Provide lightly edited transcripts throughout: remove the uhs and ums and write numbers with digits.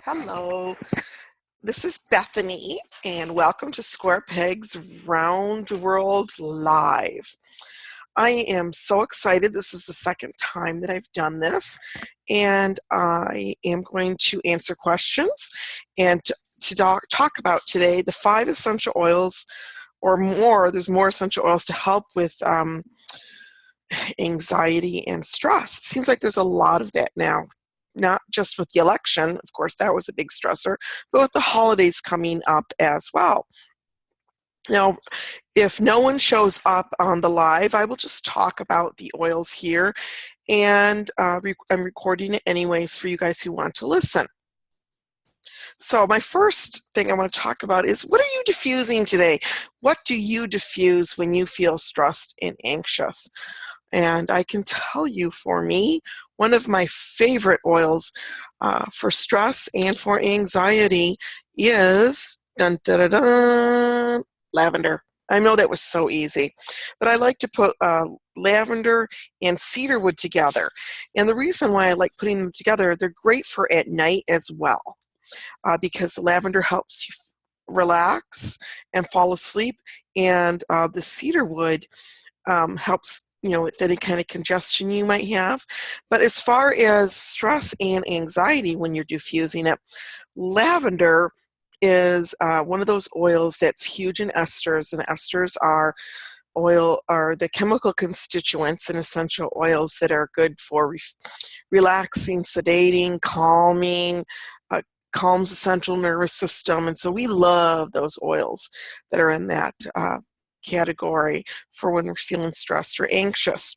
Hello, this is Bethany, and welcome to Square Peg's Round World Live. I am so excited. This is the second time that I've done this, and I am going to answer questions and to talk about today the 5 essential oils or more. There's more essential oils to help with anxiety and stress. It seems like there's a lot of that now. Not just with the election, of course, that was a big stressor, but with the holidays coming up as well. Now, if no one shows up on the live, I will just talk about the oils here, and I'm recording it anyways for you guys who want to listen. So my first thing I want to talk about is, what are you diffusing today? What do you diffuse when you feel stressed and anxious? And I can tell you, for me, one of my favorite oils for stress and for anxiety is lavender. I know that was so easy, but I like to put lavender and cedarwood together. And the reason why I like putting them together, they're great for at night as well, because lavender helps you relax and fall asleep, and the cedarwood helps with any kind of congestion you might have. But as far as stress and anxiety when you're diffusing it, lavender is one of those oils that's huge in esters, and esters are the chemical constituents and essential oils that are good for relaxing, sedating, calming, calms the central nervous system. And so we love those oils that are in that category for when we're feeling stressed or anxious.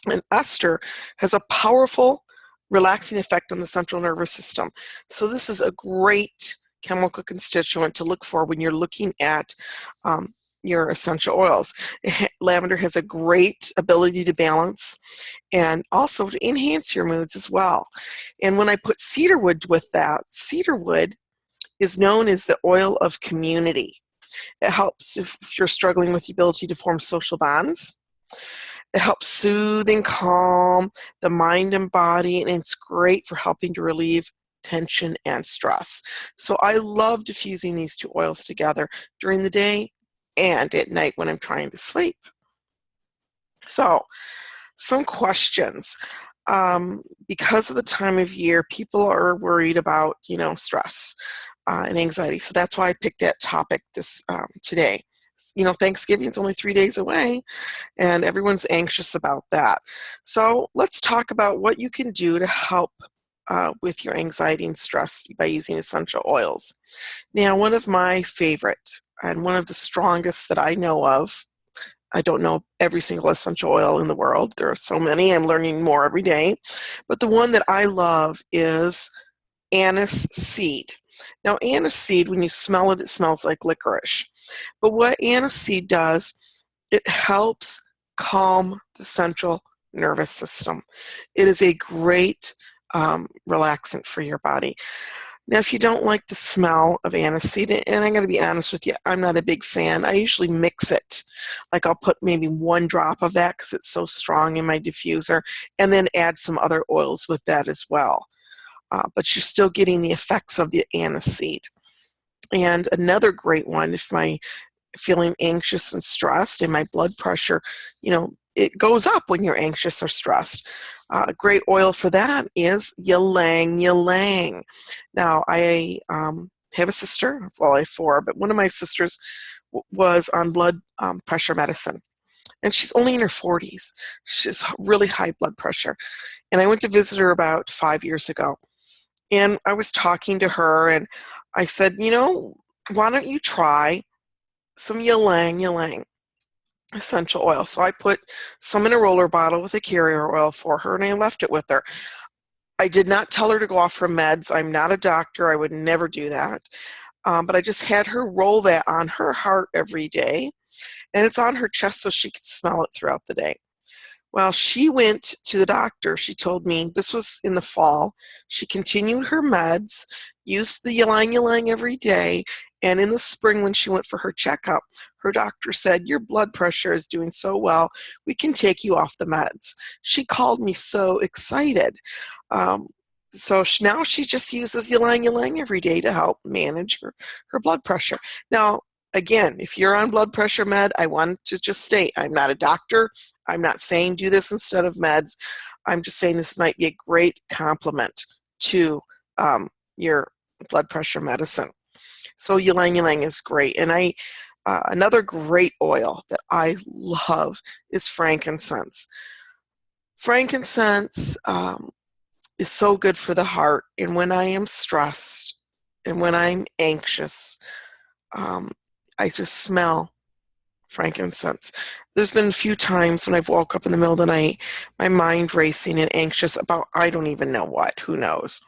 And ester has a powerful relaxing effect on the central nervous system. So this is a great chemical constituent to look for when you're looking at your essential oils. Lavender has a great ability to balance and also to enhance your moods as well. And when I put cedarwood with that, cedarwood is known as the oil of community. It helps if you're struggling with the ability to form social bonds. It helps soothe and calm the mind and body, and it's great for helping to relieve tension and stress. So I love diffusing these two oils together during the day and at night when I'm trying to sleep. So, some questions. Because of the time of year, people are worried about, stress and anxiety. So that's why I picked that topic today. Thanksgiving is only 3 days away, and everyone's anxious about that. So let's talk about what you can do to help with your anxiety and stress by using essential oils. Now, one of my favorite and one of the strongest that I know of, I don't know every single essential oil in the world. There are so many. I'm learning more every day. But the one that I love is anise seed. Now, anise seed, when you smell it, it smells like licorice. But what anise seed does, it helps calm the central nervous system. It is a great relaxant for your body. Now, if you don't like the smell of anise seed, and I'm going to be honest with you, I'm not a big fan. I usually mix it. Like, I'll put maybe 1 drop of that because it's so strong in my diffuser, and then add some other oils with that as well. But you're still getting the effects of the anise seed. And another great one, if I'm feeling anxious and stressed and my blood pressure, it goes up when you're anxious or stressed. A great oil for that is ylang ylang. Now, I have a sister, well, I have 4, but one of my sisters was on blood pressure medicine. And she's only in her 40s. She has really high blood pressure. And I went to visit her about 5 years ago. And I was talking to her, and I said, why don't you try some ylang ylang essential oil? So I put some in a roller bottle with a carrier oil for her, and I left it with her. I did not tell her to go off her meds. I'm not a doctor. I would never do that. But I just had her roll that on her heart every day, and it's on her chest so she could smell it throughout the day. Well, she went to the doctor. She told me this was in the fall. She continued her meds, used the ylang ylang every day, and in the spring when she went for her checkup, her doctor said, your blood pressure is doing so well, we can take you off the meds. She called me so excited. So now she just uses ylang ylang every day to help manage her blood pressure. Now, again, if you're on blood pressure med, I want to just state I'm not a doctor. I'm not saying do this instead of meds. I'm just saying this might be a great complement to your blood pressure medicine. So ylang ylang is great. And another great oil that I love is frankincense. Frankincense is so good for the heart. And when I am stressed and when I'm anxious, I just smell frankincense. There's been a few times when I've woke up in the middle of the night, my mind racing and anxious about I don't even know what, who knows.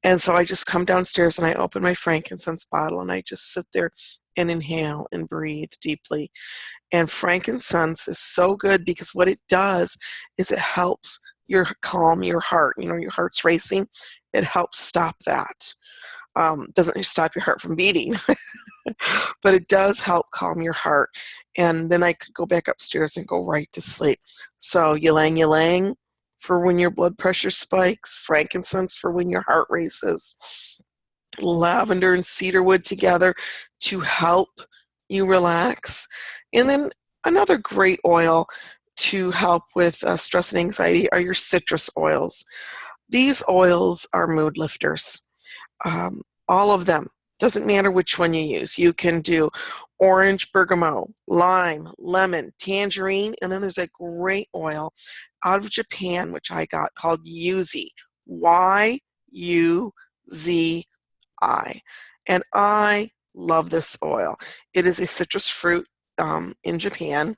And so I just come downstairs and I open my frankincense bottle and I just sit there and inhale and breathe deeply. And frankincense is so good because what it does is it helps calm your heart. You know, your heart's racing. It helps stop that. Doesn't stop your heart from beating, but it does help calm your heart. And then I could go back upstairs and go right to sleep. So ylang ylang for when your blood pressure spikes, frankincense for when your heart races, lavender and cedarwood together to help you relax. And then another great oil to help with stress and anxiety are your citrus oils. These oils are mood lifters. All of them. Doesn't matter which one you use. You can do orange, bergamot, lime, lemon, tangerine, and then there's a great oil out of Japan, which I got called Yuzi. Y-U-Z-I. And I love this oil. It is a citrus fruit in Japan.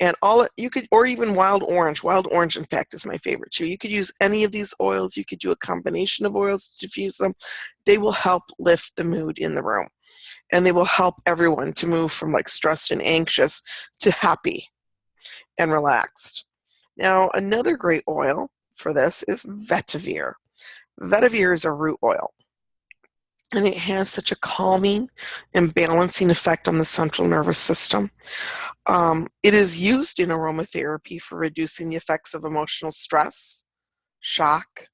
And you could, or even wild orange. Wild orange, in fact, is my favorite too. You could use any of these oils. You could do a combination of oils to diffuse them. They will help lift the mood in the room. And they will help everyone to move from like stressed and anxious to happy and relaxed. Now, another great oil for this is vetiver. Vetiver is a root oil. And it has such a calming and balancing effect on the central nervous system. It is used in aromatherapy for reducing the effects of emotional stress, shock,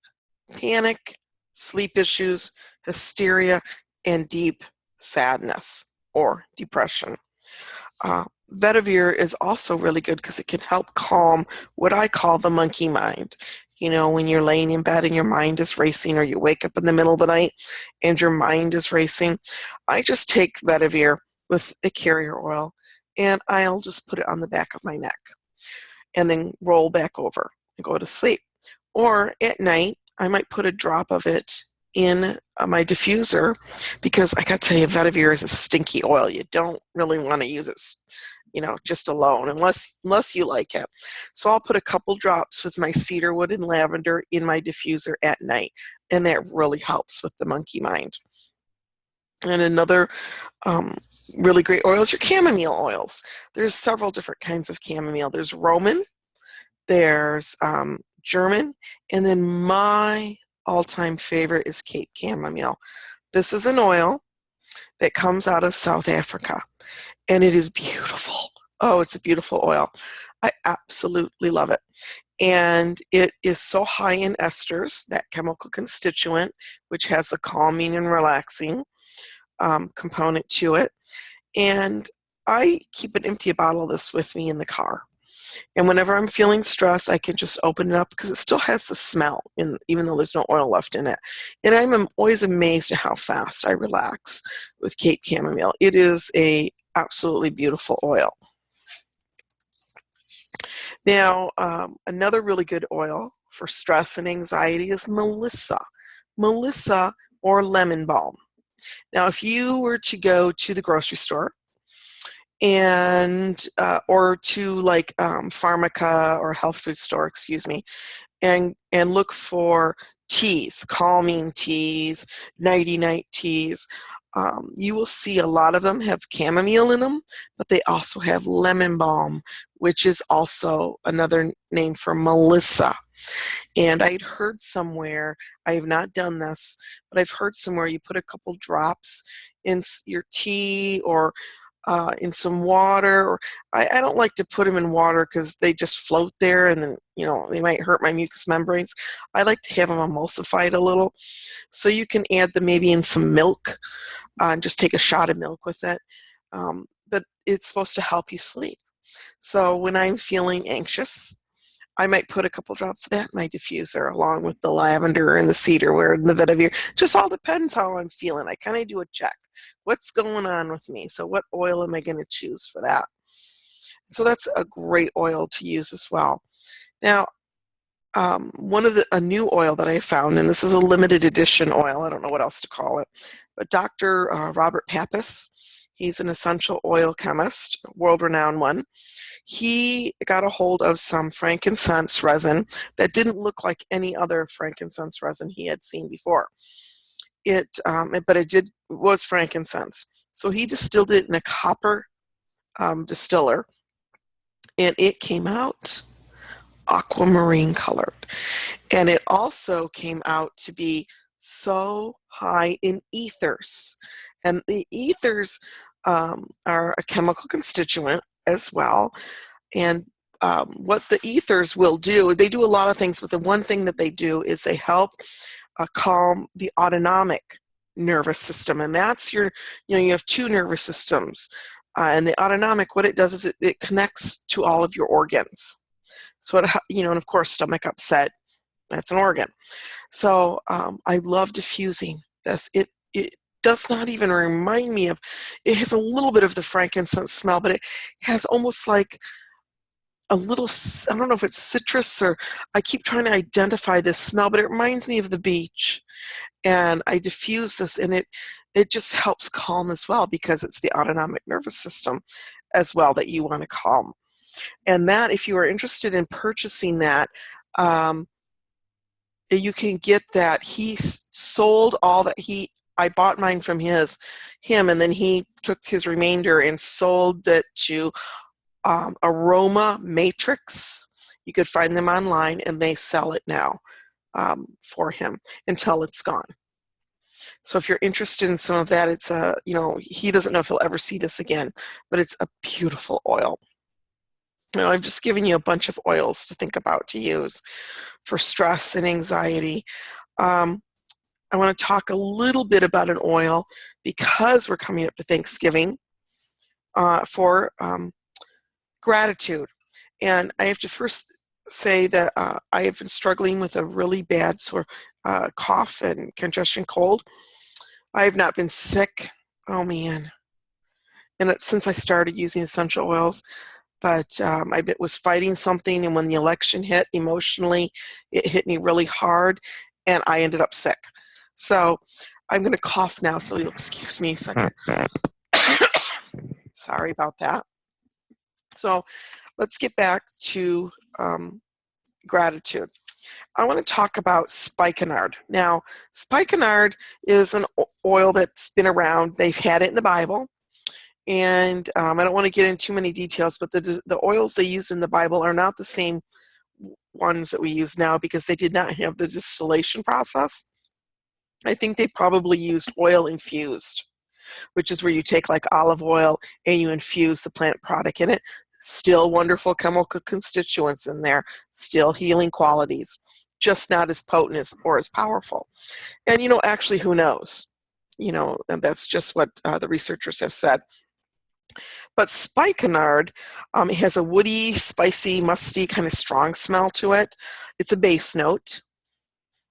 panic, sleep issues, hysteria, and deep sadness or depression. Vetiver is also really good because it can help calm what I call the monkey mind. You know, when you're laying in bed and your mind is racing, or you wake up in the middle of the night and your mind is racing, I just take vetiver with a carrier oil and I'll just put it on the back of my neck and then roll back over and go to sleep. Or at night, I might put a drop of it in my diffuser because I got to tell you, vetiver is a stinky oil. You don't really want to use it, you know, just alone unless you like it. So I'll put a couple drops with my cedarwood and lavender in my diffuser at night, and that really helps with the monkey mind. And another really great oil is your chamomile oils. There's several different kinds of chamomile. There's Roman, there's German, and then my all-time favorite is Cape chamomile. This is an oil that comes out of South Africa, and it is beautiful. Oh, it's a beautiful oil. I absolutely love it. And it is so high in esters, that chemical constituent, which has a calming and relaxing component to it. And I keep an empty bottle of this with me in the car. And whenever I'm feeling stressed, I can just open it up because it still has the smell, even though there's no oil left in it. And I'm always amazed at how fast I relax with Cape chamomile. It is a absolutely beautiful oil. Now, another really good oil for stress and anxiety is Melissa. Melissa or lemon balm. Now, if you were to go to the grocery store and or to like Pharmaca or health food store, excuse me, and look for teas, calming teas, nighty-night teas, you will see a lot of them have chamomile in them, but they also have lemon balm, which is also another name for Melissa. And I'd heard somewhere, I have not done this, but I've heard somewhere you put a couple drops in your tea or in some water. Or I don't like to put them in water because they just float there and then, they might hurt my mucous membranes. I like to have them emulsified a little. So you can add them maybe in some milk and just take a shot of milk with it. But it's supposed to help you sleep. So when I'm feeling anxious, I might put a couple drops of that in my diffuser along with the lavender and the cedar and the vetiver. Just all depends how I'm feeling. I kind of do a check. What's going on with me? So what oil am I going to choose for that? So that's a great oil to use as well. Now, a new oil that I found, and this is a limited edition oil, I don't know what else to call it, but Dr. Robert Pappas, he's an essential oil chemist, world-renowned one. He got a hold of some frankincense resin that didn't look like any other frankincense resin he had seen before. But it was frankincense. So he distilled it in a copper distiller, and it came out aquamarine colored. And it also came out to be so high in ethers. And the ethers are a chemical constituent as well. And what the ethers will do, they do a lot of things, but the one thing that they do is they help calm the autonomic nervous system. And that's you have two nervous systems. And the autonomic, what it does is it connects to all of your organs. So, and of course, stomach upset, that's an organ. So I love diffusing this. It does not even remind me of, it has a little bit of the frankincense smell, but it has almost like a little, I don't know if it's citrus or, I keep trying to identify this smell, but it reminds me of the beach. And I diffuse this, and it just helps calm as well, because it's the autonomic nervous system as well that you want to calm. And that, if you are interested in purchasing that, you can get that. He sold all that. I bought mine from him, and then he took his remainder and sold it to Aroma Matrix. You could find them online, and they sell it now for him until it's gone. So if you're interested in some of that, it's he doesn't know if he'll ever see this again, but it's a beautiful oil. I've just given you a bunch of oils to think about to use for stress and anxiety. I want to talk a little bit about an oil, because we're coming up to Thanksgiving, for gratitude. And I have to first say that I have been struggling with a really bad cough and congestion cold. I have not been sick, oh man, and since I started using essential oils, but I was fighting something, and when the election hit, emotionally, it hit me really hard, and I ended up sick. So I'm going to cough now, so you'll excuse me a second. Sorry about that. So let's get back to gratitude. I want to talk about spikenard. Now, spikenard is an oil that's been around. They've had it in the Bible. And I don't want to get into too many details, but the oils they used in the Bible are not the same ones that we use now, because they did not have the distillation process. I think they probably used oil infused, which is where you take like olive oil and you infuse the plant product in it. Still wonderful chemical constituents in there, still healing qualities, just not as potent or as powerful. And actually, who knows? And that's just what the researchers have said. But spikenard, it has a woody, spicy, musty, kind of strong smell to it. It's a base note.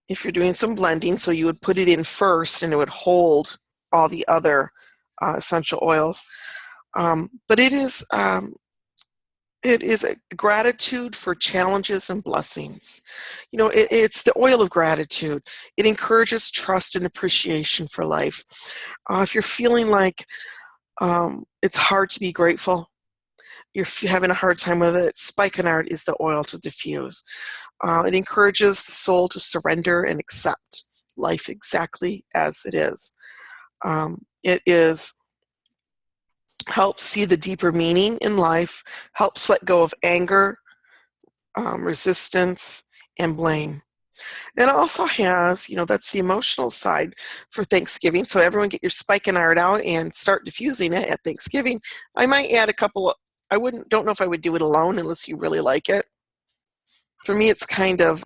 If you're doing some blending, so you would put it in first, and it would hold all the other essential oils. But it is a gratitude for challenges and blessings. It's the oil of gratitude. It encourages trust and appreciation for life. If you're feeling like it's hard to be grateful, you're having a hard time with it, spikenard is the oil to diffuse. It encourages the soul to surrender and accept life exactly as it is. Helps see the deeper meaning in life, helps let go of anger, resistance, and blame. And it also has, that's the emotional side for Thanksgiving. So everyone get your spikenard out and start diffusing it at Thanksgiving. I might add a couple of, don't know if I would do it alone unless you really like it. For me, it's kind of,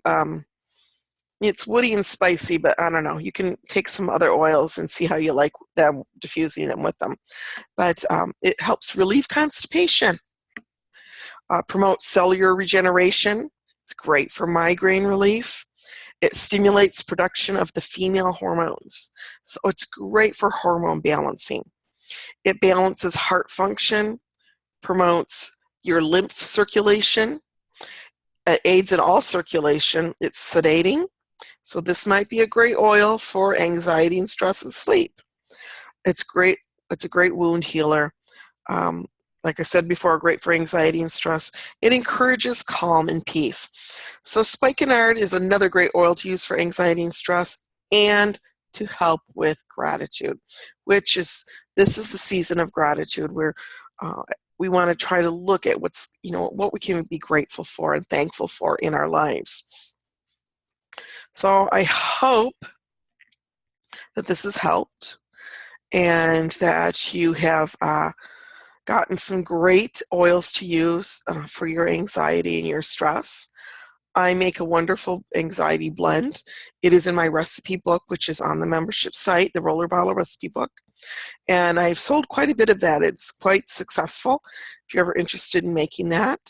it's woody and spicy, but I don't know. You can take some other oils and see how you like them, diffusing them with them. But it helps relieve constipation, promotes cellular regeneration. It's great for migraine relief. It stimulates production of the female hormones. So it's great for hormone balancing. It balances heart function, promotes your lymph circulation. It aids in all circulation. It's sedating. So this might be a great oil for anxiety and stress and sleep. It's great. It's a great wound healer. Like I said before, great for anxiety and stress. It encourages calm and peace. So spikenard is another great oil to use for anxiety and stress and to help with gratitude, this is the season of gratitude where we want to try to look at what we can be grateful for and thankful for in our lives. So I hope that this has helped and that you have gotten some great oils to use for your anxiety and your stress. I make a wonderful anxiety blend. It is in my recipe book, which is on the membership site, the Rollerball recipe book. And I've sold quite a bit of that. It's quite successful if you're ever interested in making that.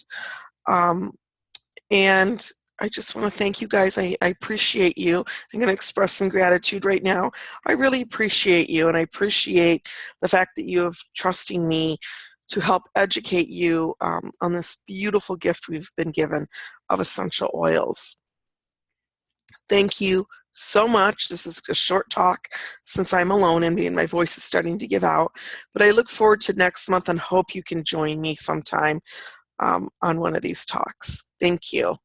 And I just want to thank you guys. I appreciate you. I'm going to express some gratitude right now. I really appreciate you, and I appreciate the fact that you have trusting me to help educate you on this beautiful gift we've been given of essential oils. Thank you so much. This is a short talk since I'm alone and my voice is starting to give out, but I look forward to next month and hope you can join me sometime on one of these talks. Thank you.